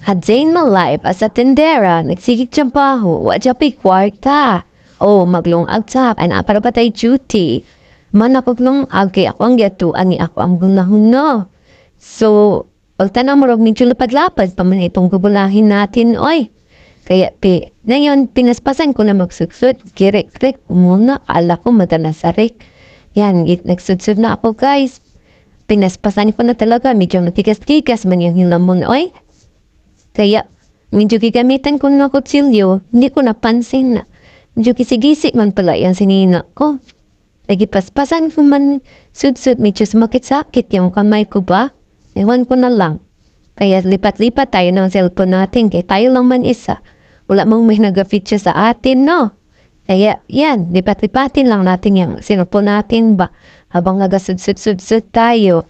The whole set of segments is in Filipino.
Hadzain malay pa sa tendera, nagsigig trabaho, wadya pa'y kwarta. O, maglungag tap, ay napara pa tayo duty. Man ako glungag, kay ako ang gatuan ni ako ang gunahon. So, pagtanong mo rin medyo lapad-lapad pa man itong gubulahin natin, oy. Kaya, ngayon, pinaspasan ko na magsuksud, kirek-kirek, muna, ala ko madanasarik. Yan, nagsudsud na ako, guys. Pinaspasan ko na talaga, medyo natigas-tigas man yung hilamon, oy. Kaya, medyo gigamitan ko na kutsilyo, hindi ko napansin na medyo kisig-isig man pala yan sinina ko. Lagi paspasan ko man sudsud, medyo sumakit-sakit yung kamay ko ba? Ewan ko na lang. Kaya lipat-lipat tayo ng cellphone natin, kaya tayo lang man isa. Wala mong may nag-feature sa atin, no? Kaya, yan, lipat-lipatin lang natin yung cellphone natin ba? Habang nagasud-sud-sud tayo,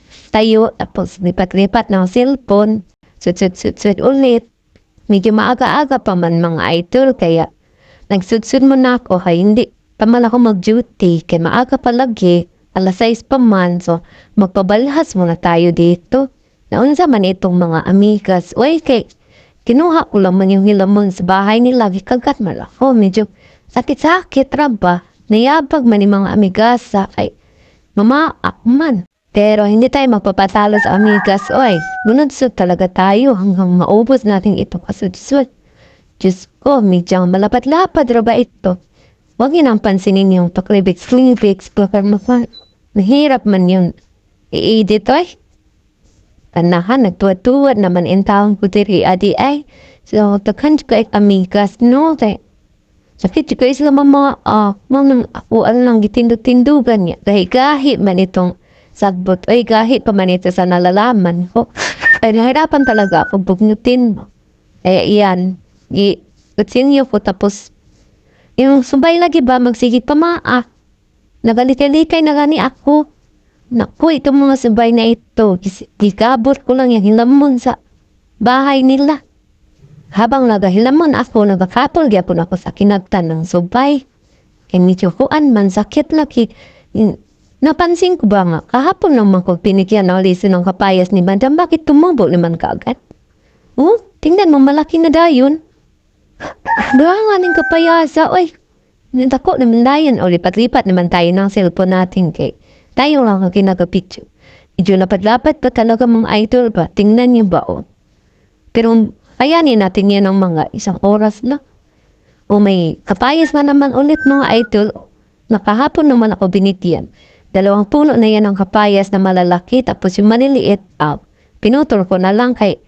tapos lipat-lipat ng cellphone, sud-sud-sud ulit. Medyo maaga-aga pa man mga idol, kaya nagsud-sud mo na ako, hindi pa man ako mag-duty, kaya maaga pa lagi, alas 6 pa man, so magpabalhas muna tayo dito. Naunsa man itong mga amigas, uy, kay kinuha ko lang man yung hilamon sa bahay nila, gikagat man ako, medyo sakit-sakit raba, nayabag man yung mga amigasa, ay mamaak man. Pero hindi tayo magpapatalo sa amigas, oy, gunudsud talaga tayo hanggang maubos natin ito kasudsud. Diyos ko, medyo malapat-lapad raba ito. Huwag yun ang pansinin yung paklibix-klibix, nahirap man yun. I-edit, oy. Tanahan, nagtuwa-tuwa naman in taong ko diri, adi ay. So, takhan ko ay amigas, no, tay. Sakit ko isla mga, mga ako lang gitindog-tindugan niya. Gahi man itong sagbot, ay kahit pa man ito sa nalalaman ko. Ay nahirapan talaga ako bugnutin mo. Eh, iyan, i-utsin ko tapos, yung subay lagi ba, magsigit pa nagalikay-likay na gani ako. Naku, itong mga subay na ito, gikabot ko lang yung hilamon sa bahay nila. Habang nagahilamon ako, nagakapol gyapon ako sa kinagtan ng subay. Kaya medyo kuan man, sakit lagi. Napansin ko ba nga, kahapon naman ko pinikyan na ulisin ng kapayas ni Madam, bakit tumubo naman kaagad? Oh, tingnan mo, malaki na dayon. Doon ng kapayasa, oy. Nandako naman dayon, o lipat-lipat naman tayo ng cellphone natin kay tayo lang ang kinagapicture. Medyo lapad-lapad pa talaga mga idol ba? Tingnan niyo ba, oh. Pero kayanin natin yan ng mga isang oras na. O may kapayas man naman ulit mga idol, nakahapon naman ako binigyan. 2 puno na yan ang kapayas na malalaki, tapos yung maliliit, pinutol ko na lang kay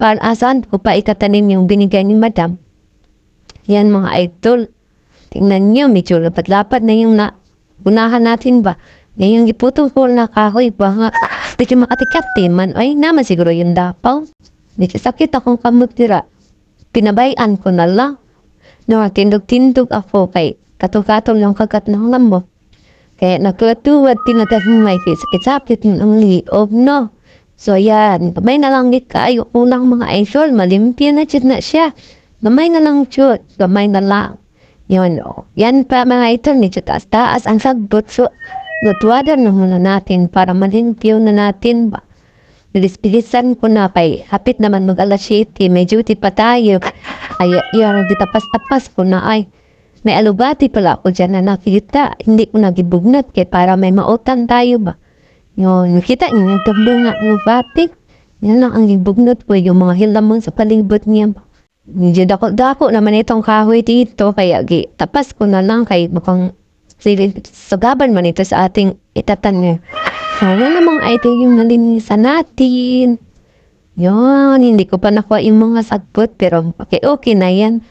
para asan ko pa itatanim yung binigay ni Madam. Yan mga idol. Tingnan nyo, medyo lapad-lapad na yung unahan natin ba. Ngayong iputol ko na kahoy ba nga, medyo makatikati man, ay naman siguro yung dapaw. Medyo sakit akong kamutira. Pinabayaan ko na lang. No, tindog-tindog ako kay kato-katol yung kagat ng lambo. Kaya nagtuwad, tinatahimay kay sakit-sakit ng liob, no? So, yan. Gamay na lang kayo ulang mga idol. Malimpia na siya. Gamay na lang chut. Gamay na lang. Yun, oh. Yan pa mga idol. Medyo taas-taas ang sagbot. So, natuwadan na muna natin para malimpyo na natin ba. Bilis-bilisan ko na kay hapit naman mag-alas 7. May duty pa tayo. Ay, yan, ditapas-tapas ko na ay. May alubati pala ako dyan na nakita. Hindi ko nagibugnat kaya para may mautan tayo ba. Yun, kita niyo yung tablo nga alubati. Yan lang ang gibugnat ko yung mga hilamon sa palibot niya ba. Medyo dako-dako naman itong kahoy dito. Kaya tapas ko na lang kay mukhang sagaban man ito sa ating itatan niya. Wala namang idea yung nalinisan natin. Yun, hindi ko pa nakuha yung mga sagbot pero okay na yan.